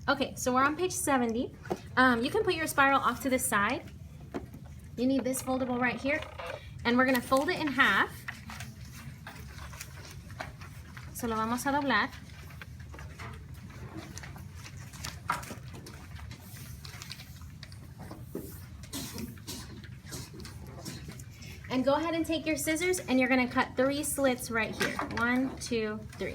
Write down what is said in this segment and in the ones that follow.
Okay, so we're on page 70. You can put your spiral off to the side. You need this foldable right here. And we're gonna fold it in half. So lo vamos a doblar. And go ahead and take your scissors and you're gonna cut 3 slits right here. 1, 2, 3.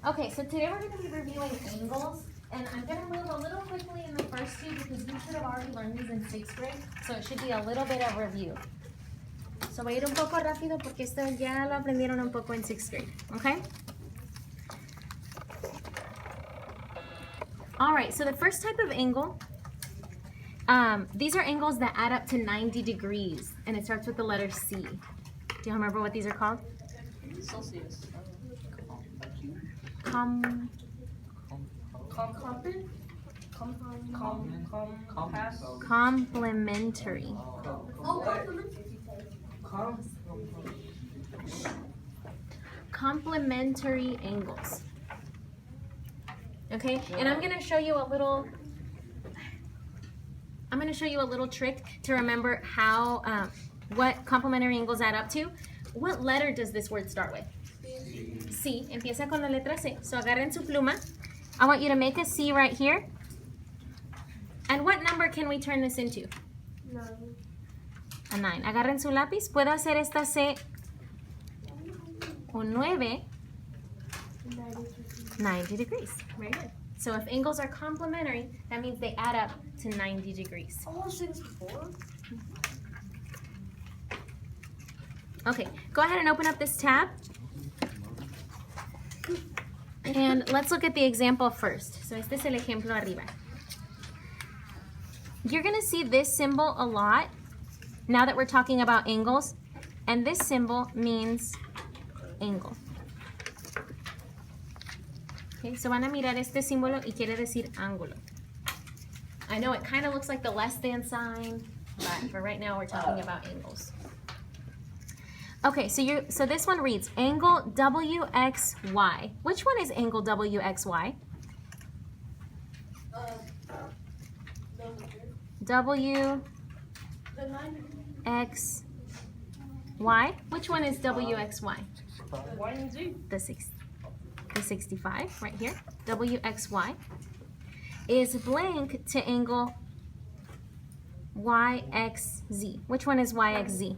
Okay, so today we're going to be reviewing angles, and I'm going to move a little quickly in the first two because you should have already learned these in 6th grade, so it should be a little bit of review. So voy a ir un poco rápido porque esto ya lo aprendieron un poco en 6th grade, okay? All right, so the first type of angle, these are angles that add up to 90 degrees, and it starts with the letter C. Do you remember what these are called? Celsius. Complementary. Complementary angles. Okay, and I'm going to show you a little trick to remember how what complementary angles add up to. What letter does this word start with? C. Empieza con la letra C. So agarren su pluma. I want you to make a C right here. And what number can we turn this into? 9. A 9. Agarren su lápiz. Puedo hacer esta C un 9. 90 degrees. Very good. So if angles are complementary, that means they add up to 90 degrees. Oh, I've seen this before. Okay, go ahead and open up this tab. And let's look at the example first. So este es el ejemplo arriba. You're going to see this symbol a lot now that we're talking about angles. And this symbol means angle. Okay, so van a mirar este símbolo y quiere decir ángulo. I know it kind of looks like the less than sign, but for right now we're talking about angles. Okay, so this one reads angle WXY. Which one is angle WXY? WXY. Which one is WXY? Y and Z. The 65 right here. WXY is blank to angle YXZ. Which one is YXZ?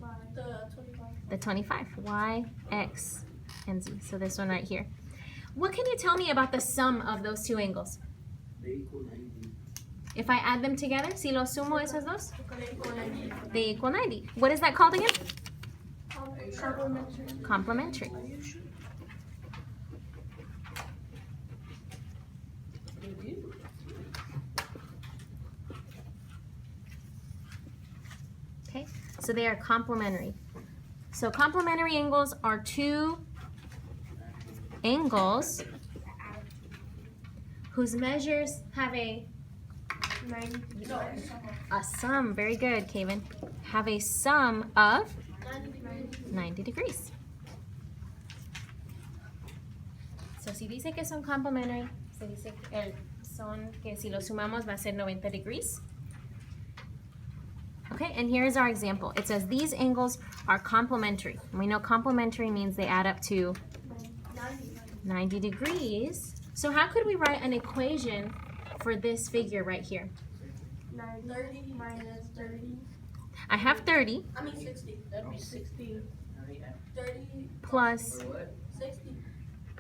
The 25. Y, X, and Z. So this one right here. What can you tell me about the sum of those two angles? They equal 90. If I add them together, si lo sumo esos dos, they equal 90. What is that called again? Complementary. Complementary. Okay, so they are complementary. So complementary angles are two angles whose measures have a sum. Very good, Kaven. Have a sum of 90 degrees. So si dice que son complementary, se dice son que si lo sumamos va a ser 90 degrees. Okay, and here's our example. It says these angles are complementary. And we know complementary means they add up to 90 degrees. So how could we write an equation for this figure right here? 30 minus 30. I have 30 I mean 60. That'd be 60. 30 plus, 60.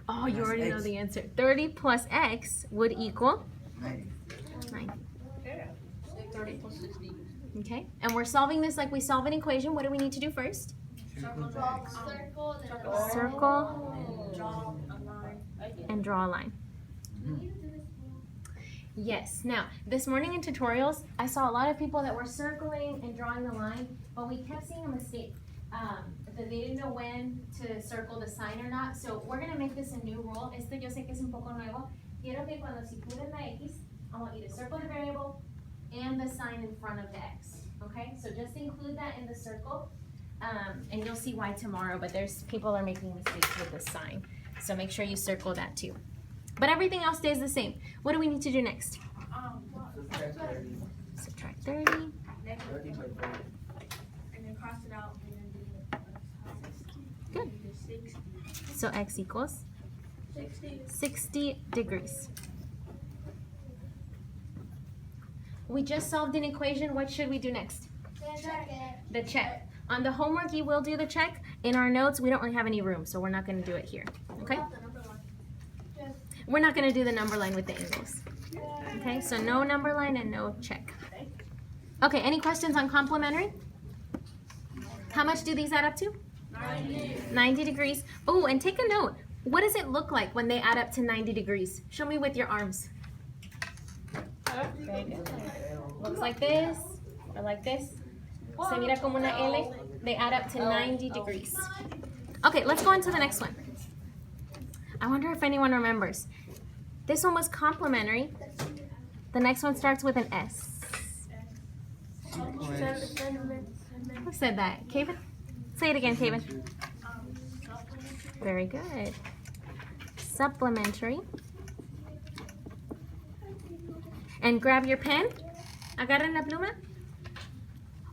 oh, you already know the answer. 30 plus x would equal 90. 90. Yeah. 30 plus 60. Okay, and we're solving this like we solve an equation. What do we need to do first? Circle the X. Circle Draw a line. and draw a line. Yes. Now, this morning in tutorials, I saw a lot of people that were circling and drawing the line, but we kept seeing a mistake. That they didn't know when to circle the sign or not. So we're gonna make this a new rule. Esto yo sé que es un poco nuevo. Quiero que cuando circulen la X, I want you to circle the variable and the sign in front of the X. Okay? So just include that in the circle. And you'll see why tomorrow, but there's people are making mistakes with the sign. So make sure you circle that too. But everything else stays the same. What do we need to do next? Subtract 30. Subtract 30. 30 by 30. And then cross it out and then do Good. 60. So X equals 60. 60 degrees. We just solved an equation. What should we do next? Check it. The check. On the homework, you will do the check. In our notes, we don't really have any room, so we're not going to do it here. Okay? We're not going to do the number line with the angles. Okay, so no number line and no check. Okay, any questions on complementary? How much do these add up to? 90 degrees. Oh, and take a note. What does it look like when they add up to 90 degrees? Show me with your arms. Very good. Looks like this, or like this. Se mira como una L. They add up to 90 degrees. Okay, let's go on to the next one. I wonder if anyone remembers. This one was complementary. The next one starts with an S. Who said that? Kaven? Say it again, Kaven. Very good. Supplementary. And grab your pen. Agarren la pluma.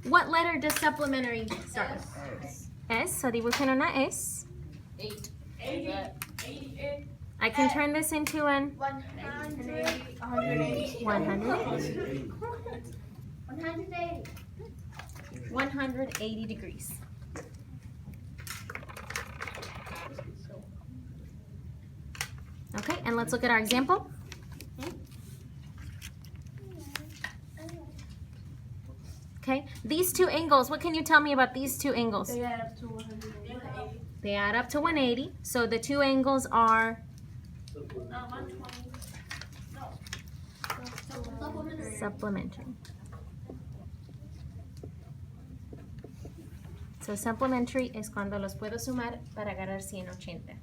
What letter does supplementary start with? S. So dibujen una S. 8. I can turn this into an 180. 180. 180. 180 degrees. Okay, and let's look at our example. Okay, these two angles, what can you tell me about these two angles? They add up to 180. They add up to 180. So the two angles are 120. No. supplementary. So supplementary es cuando los puedo sumar para agarrar 180.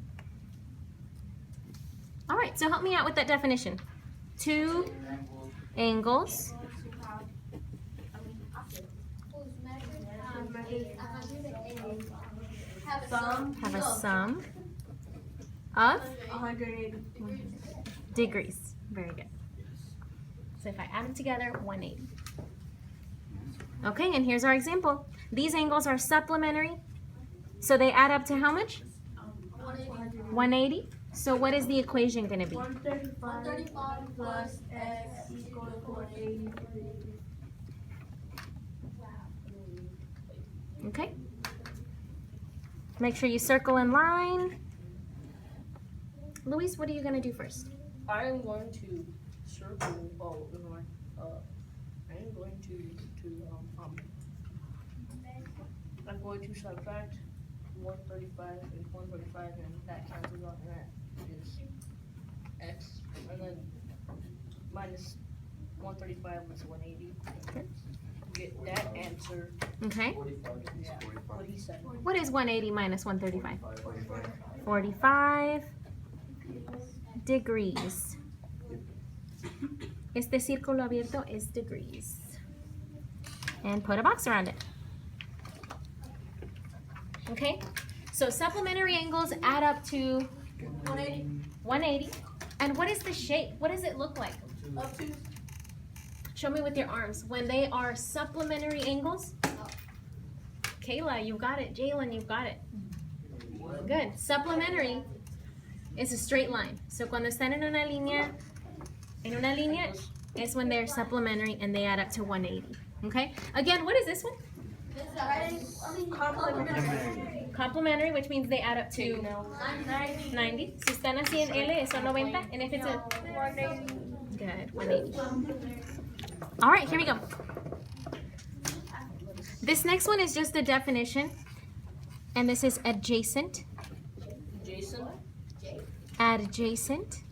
All right, so help me out with that definition. Two angles have a sum of 180. degrees. Very good. So if I add them together, 180. Okay, and here's our example. These angles are supplementary. So they add up to how much? 180. So what is the equation going to be? 135 plus x equals 180. Okay. Make sure you circle in line. Luis, what are you going to do first? I am going to circle. Oh, never mind. I am going I'm going to subtract 135 and 135, and that cancels out, and that is x, and then minus 135 is 180. Get that answer. Okay. 45. Yeah, what he said. What is 180 minus 135? 45 degrees. Este círculo abierto is degrees. And put a box around it. Okay? So supplementary angles add up to 180. 180. And what is the shape? What does it look like? Up to. Show me with your arms. When they are supplementary angles. Kayla, you got it. Jalen, you got it. Good. Supplementary is a straight line. So cuando están en una línea es when they're supplementary and they add up to 180. Okay? Again, what is this one? Complementary. Complementary, which means they add up to 90. 90. Si están así en L, eso 90. And if it's a 180. good, 180. All right, here we go. This next one is just a definition. And this is adjacent. Jason? Adjacent.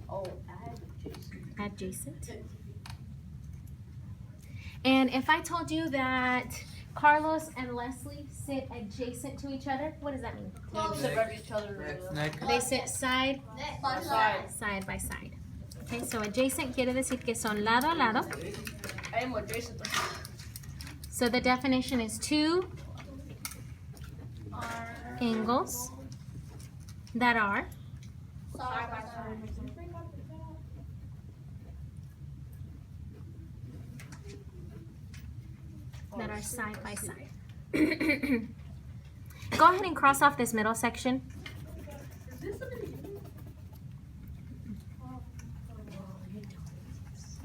Oh, add Jason. adjacent. And if I told you that Carlos and Leslie sit adjacent to each other, what does that mean? They sit right each other. Neck. They sit side By side. by side. Okay, so adjacent quiere decir que son lado a lado. I am adjacent. So the definition is two angles that are Side by side. side by side. Go ahead and cross off this middle section.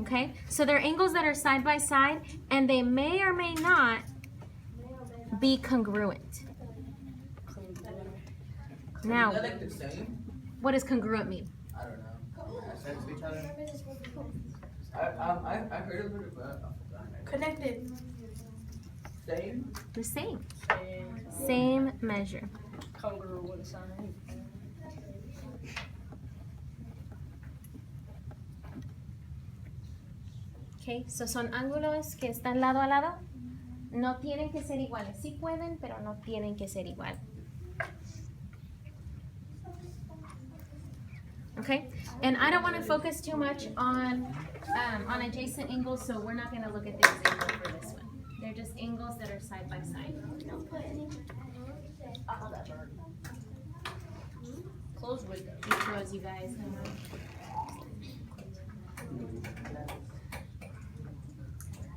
Okay, so they're angles that are side by side, and they may or may not be congruent. Now, They're like the same? what does congruent mean? I don't know. Next to each other? I heard of it, but I forgot. Connected. Same? The same. Same. Same measure. Congruent sign. Okay, so son ángulos que están lado a lado. No tienen que ser iguales. Sí pueden, pero no tienen que ser igual. Okay, and I don't want to focus too much on adjacent angles, so we're not going to look at the example for this one. They're just angles that are side by side. Close window. It shows you guys.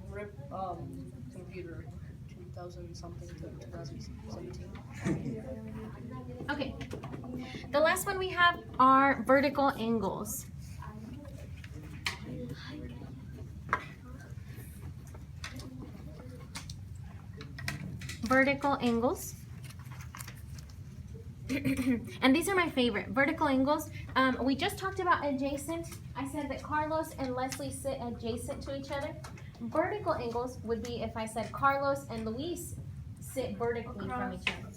Rip computer 2000 something to 2017. Okay, the last one we have are vertical angles. Vertical angles. And these are my favorite. Vertical angles. We just talked about adjacent. I said that Carlos and Leslie sit adjacent to each other. Vertical angles would be if I said Carlos and Luis sit vertically from each other.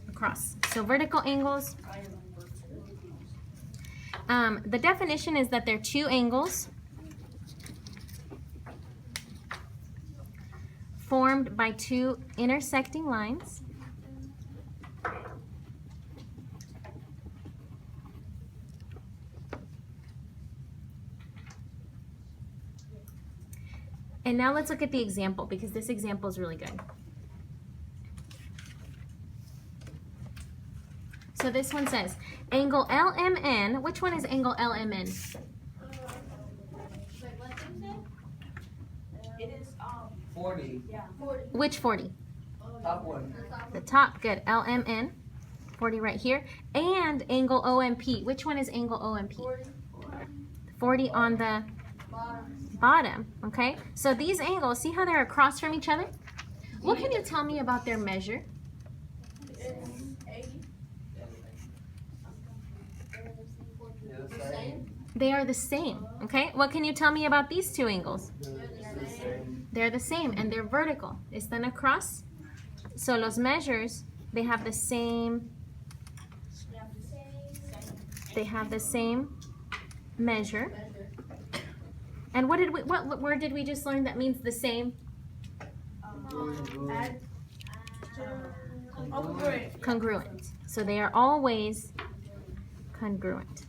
Across. So vertical angles. The definition is that they're two angles formed by two intersecting lines and now let's look at the example because this example is really good. So this one says angle LMN. Which one is angle LMN? It is 40. yeah 40. Which 40? Top one. The top, good. LMN, 40 right here. And angle OMP. Which one is angle OMP? 40. 40 on the bottom, okay? So these angles, see how they're across from each other? What can you tell me about their measure? It's 80. They're the same. They are the same, okay? What can you tell me about these two angles? They're the same. They're the same and they're vertical. Están across. So los measures, they have the same measure. And what word did we just learn that means the same? Add congruent. Congruent. So they are always congruent.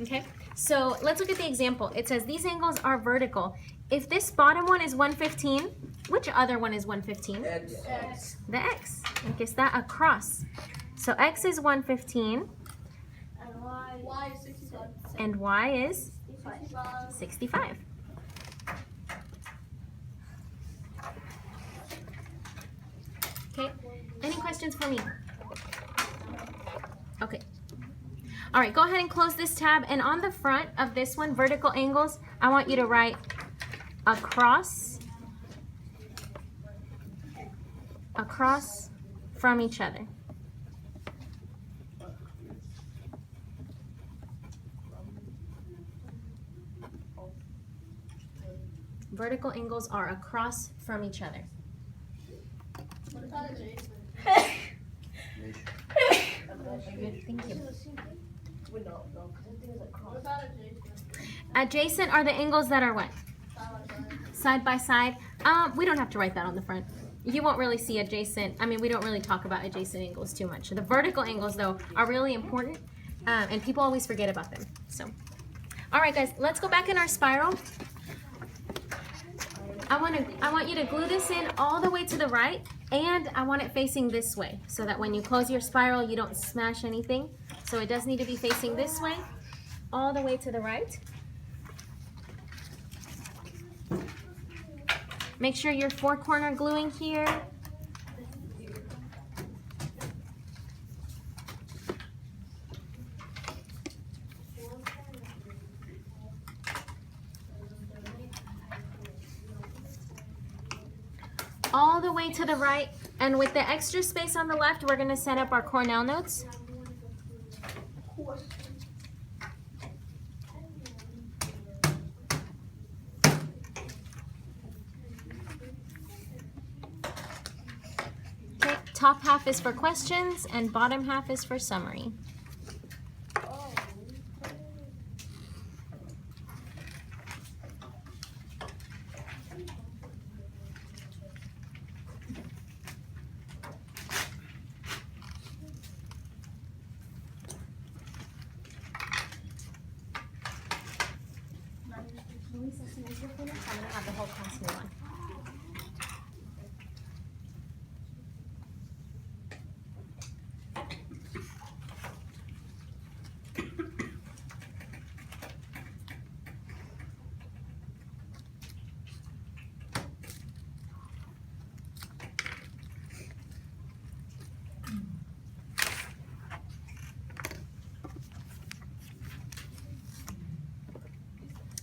Okay, so let's look at the example. It says these angles are vertical. If this bottom one is 115, which other one is 115? X. The X. El que está across. So X is 115 And Y is 65. and Y is 65. Okay, any questions for me? Okay. All right, go ahead and close this tab. And on the front of this one, vertical angles, I want you to write across from each other. vertical angles are across from each other? What about adjacent? Thank you. Wait, no, because the thing is like cross. What about adjacent? Adjacent are the angles that are what? Side by side. Side by side. We don't have to write that on the front. You won't really see adjacent. I mean, we don't really talk about adjacent angles too much. The vertical angles, though, are really important, and people always forget about them. So, all right, guys, let's go back in our spiral. I want you to glue this in all the way to the right, and I want it facing this way, so that when you close your spiral, you don't smash anything. So it does need to be facing this way, all the way to the right. Make sure you're four corner gluing here. All the way to the right, and with the extra space on the left, we're gonna set up our Cornell notes. Okay, top half is for questions and bottom half is for summary. I'm gonna have the whole class move on.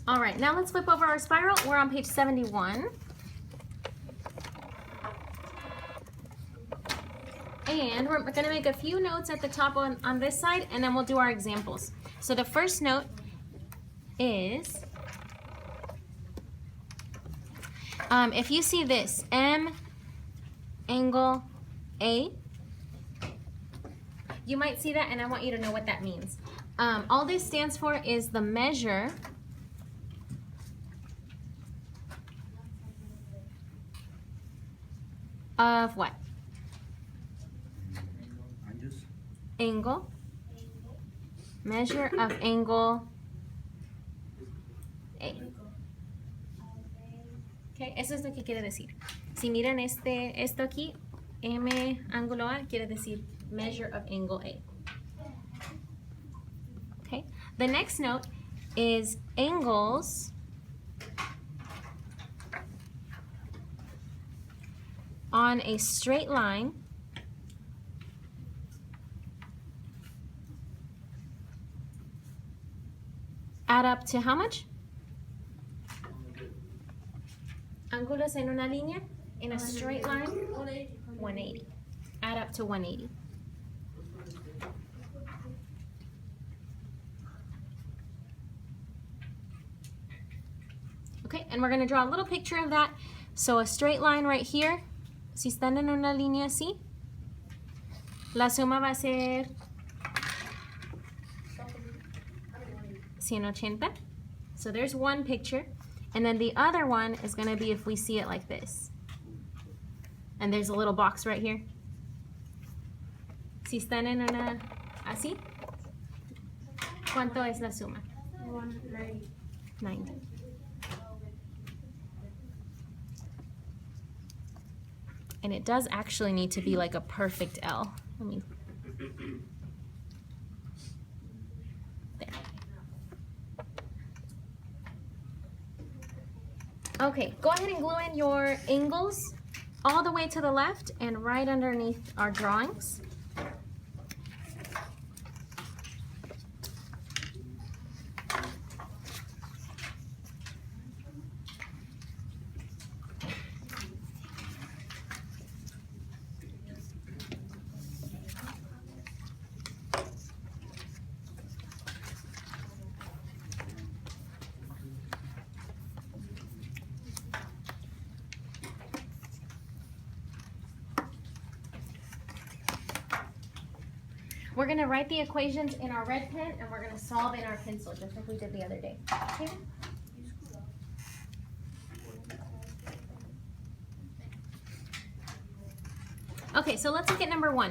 All right, now let's flip over our spiral. We're on page 71. And we're gonna make a few notes at the top on this side, and then we'll do our examples. So the first note is, if you see this, M angle A, you might see that, and I want you to know what that means. All this stands for is the measure of what? Angle. Measure of angle A. Okay, eso es lo que quiere decir. Si miran esto aquí, M ángulo A quiere decir measure of angle A. Okay, the next note is angles on a straight line add up to how much? Ángulos en una línea, in a straight line, 180. Add up to 180. Okay, and we're going to draw a little picture of that. So a straight line right here, si están en una línea así, la suma va a ser 180. So there's one picture. And then the other one is going to be if we see it like this. And there's a little box right here. Si están en una así, ¿cuánto es la suma? 90. And it does actually need to be like a perfect L. Let me. There. Okay, go ahead and glue in your angles all the way to the left and right underneath our drawings. We're gonna write the equations in our red pen and we're gonna solve in our pencil, just like we did the other day. Okay? Okay, so let's look at number 1.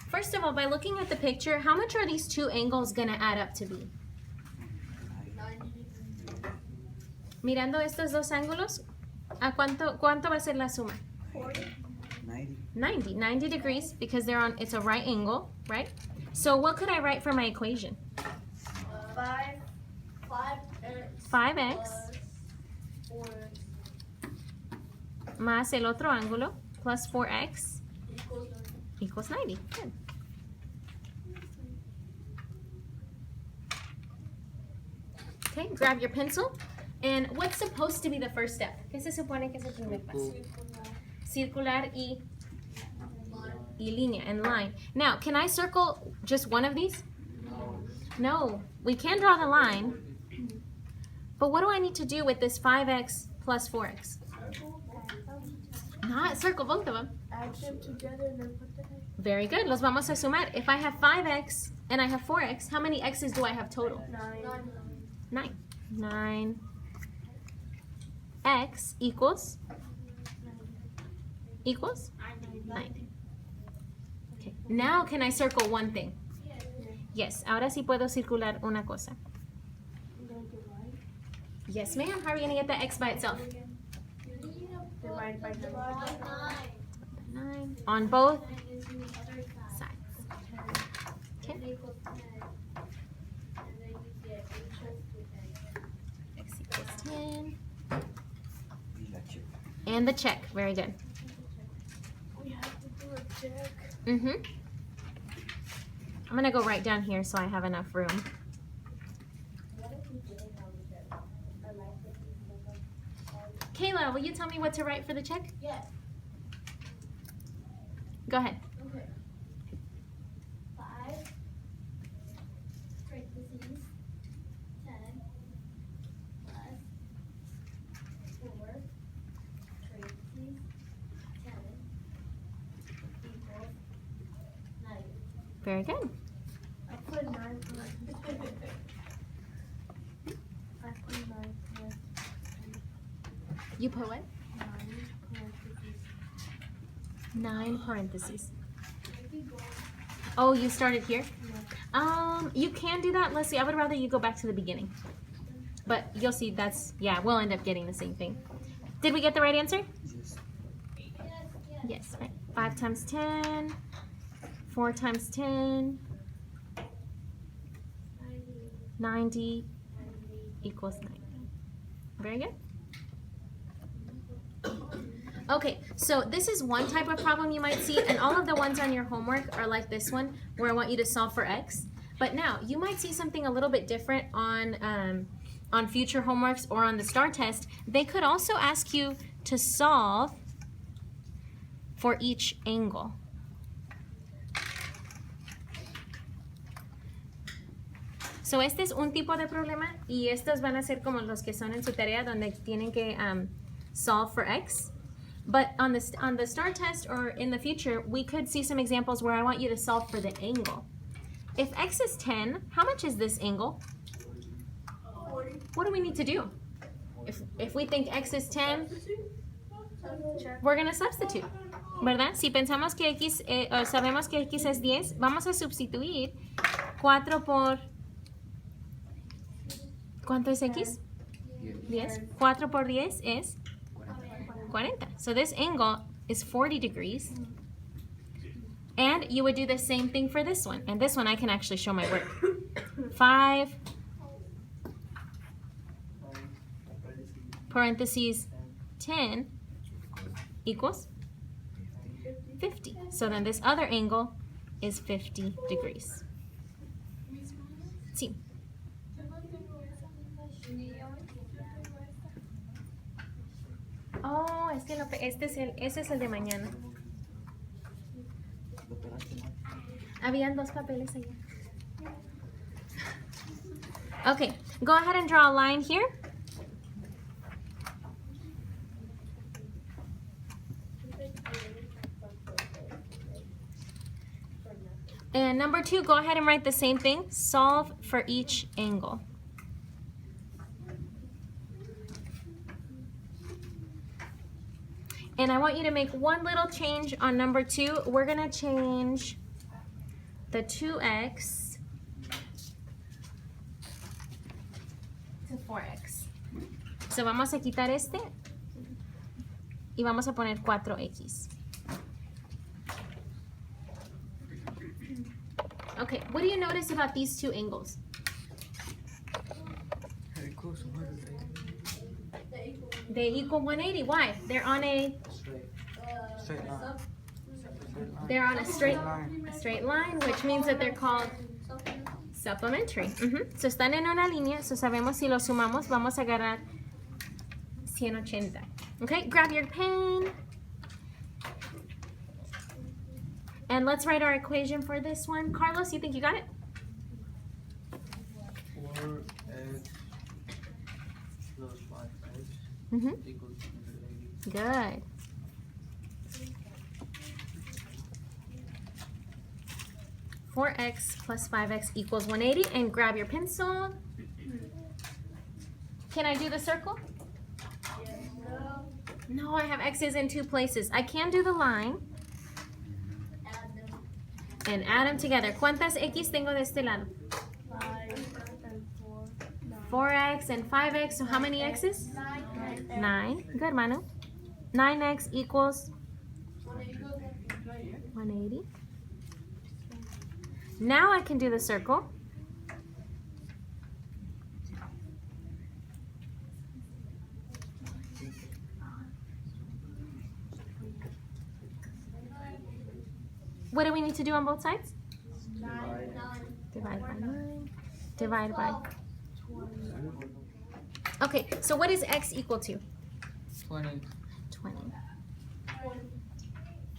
First of all, by looking at the picture, how much are these two angles gonna add up to be? Mirando estos dos ángulos, ¿a cuánto va a ser la suma? 90 degrees, because it's a right angle, right? So what could I write for my equation? 5x más el otro ángulo plus 4x equals 90. Good. Okay, grab your pencil. And what's supposed to be the first step? ¿Qué se supone que es el primer paso? Circular y línea, and line. Now, can I circle just one of these? No, we can draw the line. But what do I need to do with this 5x plus 4x? Not circle both of them. Add them together and then put them in. Very good. Los vamos a sumar. If I have 5x and I have 4x, how many x's do I have total? 9. 9x equals 9. Okay. Now can I circle one thing? Yes. Ahora sí puedo circular una cosa. Yes, ma'am. How are we going to get that x by itself? Divide by 9 on both sides. Okay. X equals 10. And the check. Very good. We have to do a check. I'm going to go right down here so I have enough room. Kayla, will you tell me what to write for the check? Yes. Go ahead. Okay. 5 parentheses 10 plus 4 parentheses 10 equals 90. Very good. I put 9 parentheses. I put 9 parentheses. You put what? 9 parentheses. 9 parentheses. Oh, you started here? You can do that, Leslie. I would rather you go back to the beginning. But you'll see we'll end up getting the same thing. Did we get the right answer? Yes, right. 5 times 10, 4 times 10, 90 equals 90. Very good. Okay, so this is one type of problem you might see, and all of the ones on your homework are like this one, where I want you to solve for x. But now, you might see something a little bit different on future homeworks or on the STAR test. They could also ask you to solve for each angle. So este es un tipo de problema, y estos van a ser como los que son en su tarea, donde tienen que solve for x. But on the STAR test or in the future, we could see some examples where I want you to solve for the angle. If x is 10, how much is this angle? 40. What do we need to do? If we think x is 10, we're going to substitute, ¿verdad? Si pensamos que x, o sabemos que x es 10, vamos a sustituir 4 por... ¿Cuánto es x? 10. 4 por 10 es 40. So this angle is 40 degrees. And you would do the same thing for this one. And this one I can actually show my work. 5 parentheses 10 equals 50. So then this other angle is 50 degrees. Sí. Oh, es que ese es el de mañana. Habían 2 papeles allá. Okay, go ahead and draw a line here. number 2, go ahead and write the same thing. Solve for each angle. And I want you to make one little change on number 2. We're going to change the 2x to 4x. So vamos a quitar este y vamos a poner 4x. Okay, what do you notice about these two angles? They equal 180. Why? They're on a straight line, which means that they're called supplementary. So están en una línea, so sabemos si los sumamos vamos a agarrar 180. Okay, grab your pen. And let's write our equation for this one. Carlos, you think you got it? 4x plus 5x equals 180. Good. (4x plus 5x equals 180) and grab your pencil. Can I do the circle? No, I have x's in 2 places. I can do the line and add them together. ¿Cuántas x tengo de este lado? 4x and 5x. So how many x's? 9. Good, Manu. 9x equals 180. Now I can do the circle. What do we need to do on both sides? Divide by 9. Divide by. Okay, so what is x equal to? 20. 20.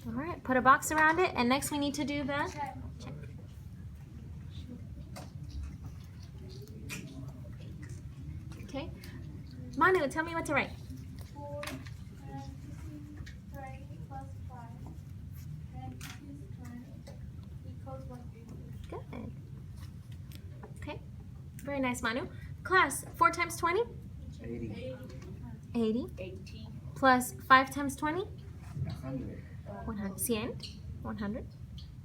All right, put a box around it, and next we need to do the check. Okay, Manu, tell me what to write. 4 plus 5 x is 20 equals 180. Good. Okay, very nice, Manu. Class, 4 times 20? 80. 80. 80. Plus 5 times 20? 100. 100. 100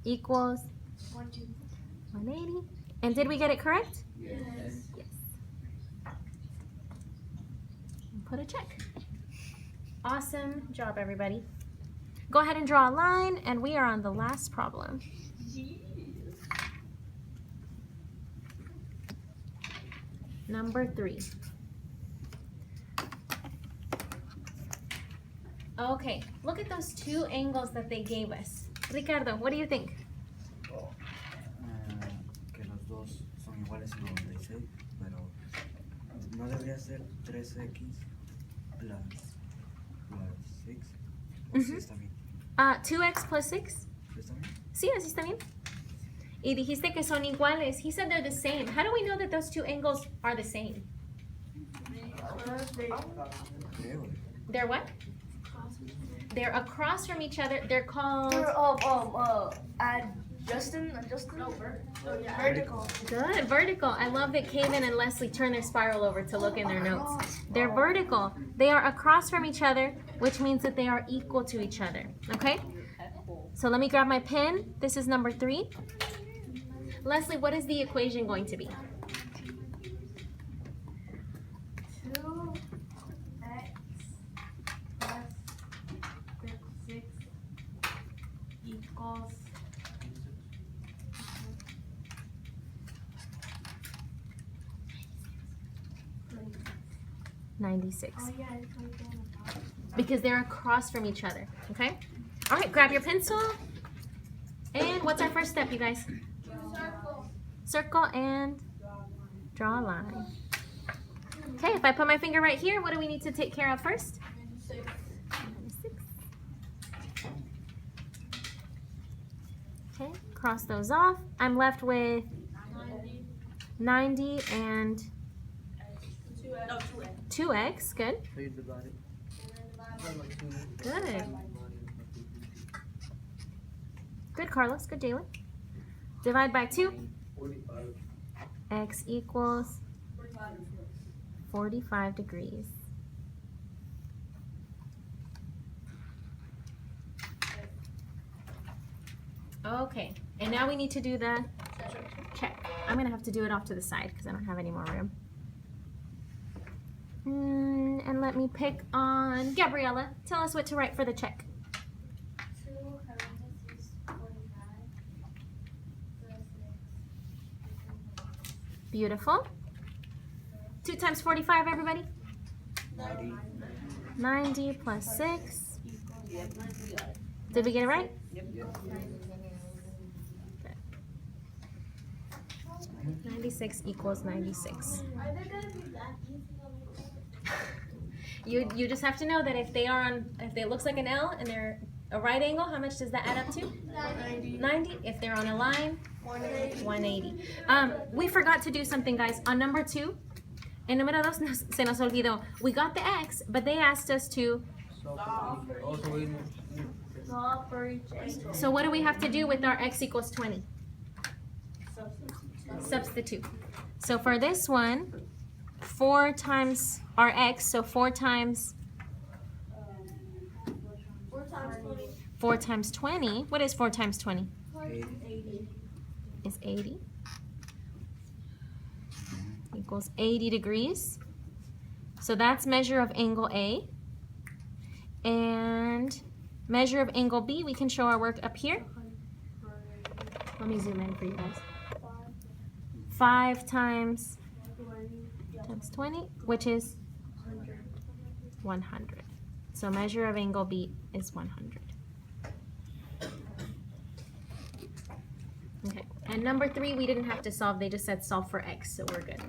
equals 180. And did we get it correct? Yes. Yes. Put a check. Awesome job, everybody. Go ahead and draw a line, and we are on the last problem. Number 3. Okay, look at those 2 angles that they gave us. Ricardo, what do you think? Que los dos son iguales a 96, pero no debería ser 3x plus 6. ¿O sí está bien? 2x plus 6? ¿Está bien? Sí, así está bien. Y dijiste que son iguales. He said they're the same. How do we know that those 2 angles are the same? Creo. They're what? They're across from each other. They're called... Vertical. Good, vertical. I love that Kaden and Leslie turn their spiral over to look in their notes. They're vertical. They are across from each other, which means that they are equal to each other. Okay? So let me grab my pen. This is number 3. Leslie, what is the equation going to be? 2x plus 6 equals 96. Oh yeah, it's right there on the top. Because they're across from each other. Okay? All right, grab your pencil. And what's our first step, you guys? Circle and draw a line. Okay, if I put my finger right here, what do we need to take care of first? 96. Okay, cross those off. I'm left with 90 and 2x. Good. So you divide it. Good. Good, Carlos. Good, Jalen. Divide by 2. 45. X equals 45 degrees. Okay, and now we need to do the check. I'm gonna have to do it off to the side because I don't have any more room. And let me pick on Gabriella. Tell us what to write for the check. 2 parentheses 45 plus 6. Beautiful. 2 times 45, everybody? 90. 90 plus 6. Yep, we got it. Did we get it right? Yep. 96 equals 96. Are they gonna be that easy on You just have to know that if they are on, if it looks like an L and they're a right angle, how much does that add up to? 90. If they're on a line, 180. We forgot to do something, guys. On number 2, en número 2 se nos olvidó. We got the X, but they asked us to. Also, we Solve for each angle. So what do we have to do with our X equals 20? Substitute. So for this one, 4 times our X, so 4 times 4 times 20. What is 4 times 20? 80. Is 80. Equals 80 degrees. So that's measure of angle A. And measure of angle B, we can show our work up here. Let me zoom in for you guys. 5 times 20, which is 100. So measure of angle B is 100. Okay, and number 3, we didn't have to solve. They just said solve for X, so we're good.